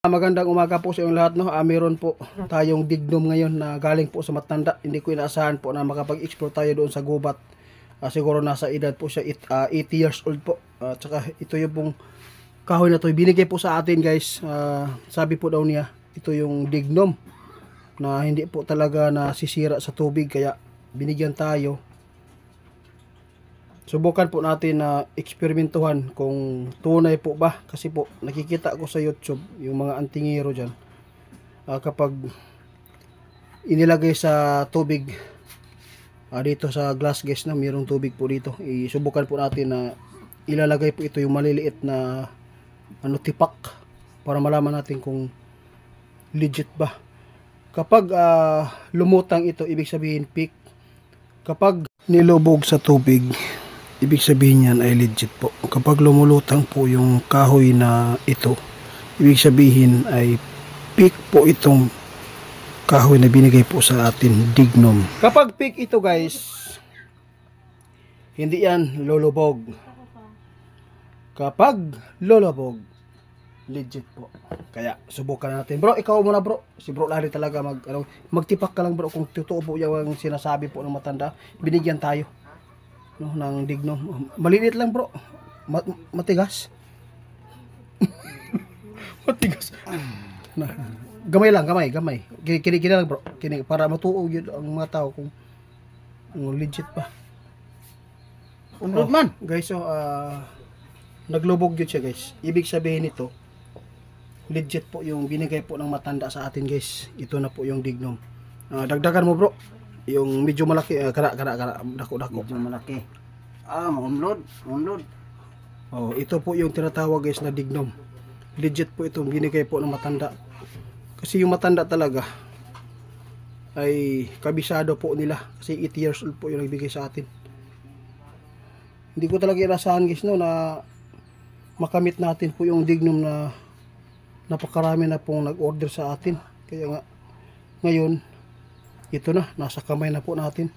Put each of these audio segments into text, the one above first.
Magandang umaga po sa inyong lahat, no. Meron po tayong dignum ngayon na galing po sa matanda. Hindi ko inaasahan po na makapag-explore tayo doon sa gubat. Siguro nasa edad po siya 80 years old po. Tsaka ito yung pong kahoy na to binigay po sa atin, guys. Sabi po daw niya, ito yung dignum na hindi po talaga nasisira sa tubig, kaya binigyan tayo. Subukan po natin na eksperimentuhan kung tunay po ba, kasi po nakikita ko sa YouTube yung mga antingero dyan, kapag inilagay sa tubig, dito sa glass, guys, na mayroong tubig po dito, isubukan po natin na ilalagay po ito yung maliliit na tipak para malaman natin kung legit ba. Kapag lumutang ito, ibig sabihin fake. Kapag nilubog sa tubig, ibig sabihin yan ay legit po. Kapag lumulutang po yung kahoy na ito, ibig sabihin ay fake po itong kahoy na binigay po sa atin, dignum. Kapag fake ito, guys, hindi yan lulubog. Kapag lulubog, legit po. Kaya subukan natin. Bro, ikaw muna, bro. Si bro lali talaga magtipak ka lang, bro, kung totoo po yung sinasabi po ng matanda. Binigyan tayo ng dignum. Maliit lang, bro. Matigas. Matigas. Gamay lang, gamay. Kini lang, bro. Kini para matuo yun ang mga tao kung legit pa. Man. Guys, so naglubog yun siya, guys. Ibig sabihin nito, legit po yung binigay po ng matanda sa atin, guys. Ito na po yung dignum. Dagdagan mo, bro. Yung medyo malaki, dako. Medyo malaki. Maunlod. Oh, ito po yung tinatawag, guys, na dignum. Legit po itong binigay po ng matanda. Kasi yung matanda talaga ay kabisado po nila. Kasi 80 years old po yung nagbigay sa atin. Hindi ko talaga inasahan, guys, no, na makamit natin po yung dignum na napakarami na pong nag-order sa atin. Kaya nga, ngayon, ito na, nasa kamay na po natin.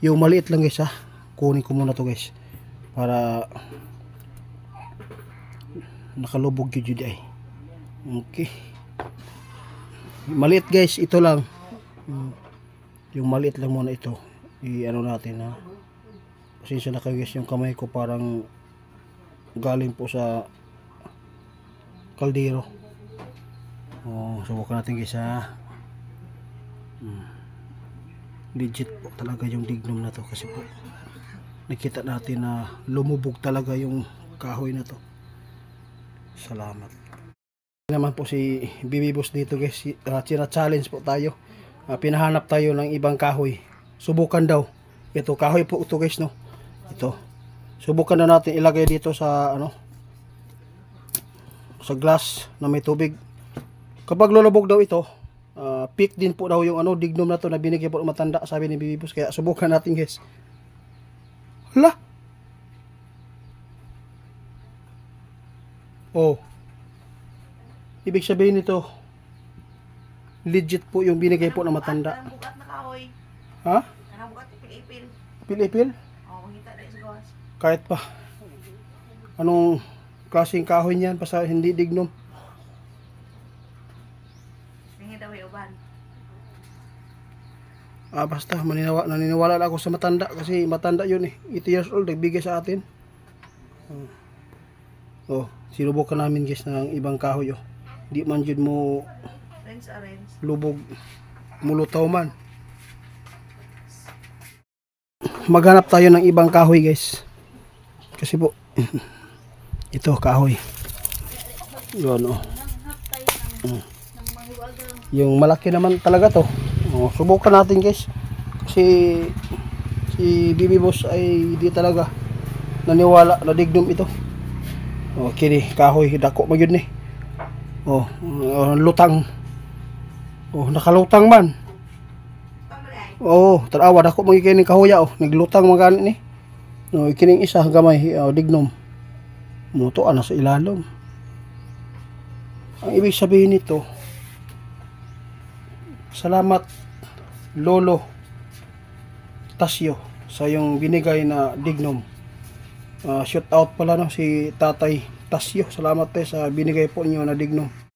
Yung maliit lang, guys, kunin ko muna to, guys, para nakalubog yun dyan. Okay, maliit, guys, ito lang. Yung maliit lang muna ito, i-ano natin, pasensya na kayo, guys, yung kamay ko parang galing po sa kaldero. Subukan natin, guys, legit po talaga yung dignum na to, kasi po nakita natin na lumubog talaga yung kahoy na to. Salamat naman po si Bibi Boss dito, guys. Challenge po tayo. Pinahanap tayo ng ibang kahoy. Subukan daw. Ito kahoy po ito, guys, no. Ito. Subukan na natin ilagay dito sa sa glass na may tubig. Kapag lulubog daw ito, peak din po daw yung dignum na to na binigay po ng matanda, sabi ni Bibi Boss. Kaya subukan natin, guys. Hala. Ibig sabihin nito, legit po yung binigay po ng matanda. Bukat na kahoy. Ha? Bukat ipil-ipil. Ipil-ipil? Oo, kita na sa gawas. Kahit pa. Anong klaseng kahoy niyan? Basta hindi dignum. Tingin daw yung uban. Basta naniniwala ako sa matanda, kasi matanda yun, 80 years old, nagbigay sa atin. Sinubukan namin, guys, ng ibang kahoy. Di man yun mo lubog, mulutaw man. Maghanap tayo ng ibang kahoy, guys, kasi po ito kahoy yun, yung malaki naman talaga to. Subukan natin, guys, kasi si Bibi Boss ay di talaga naniwala na dignum ito. Kini kahoy, dako mo yun, lutang. Nakalutang man. Tarawa, dako mo kini kahoya, naglutang magani ni. Kining isa gamay, dignum. Mutuan na sa ilalom. Ang ibig sabihin nito, salamat Lolo Tasyo sa yung binigay na dignum. Shout out pala, no, si Tatay Tasyo. Salamat tayo sa binigay po niyo na digno.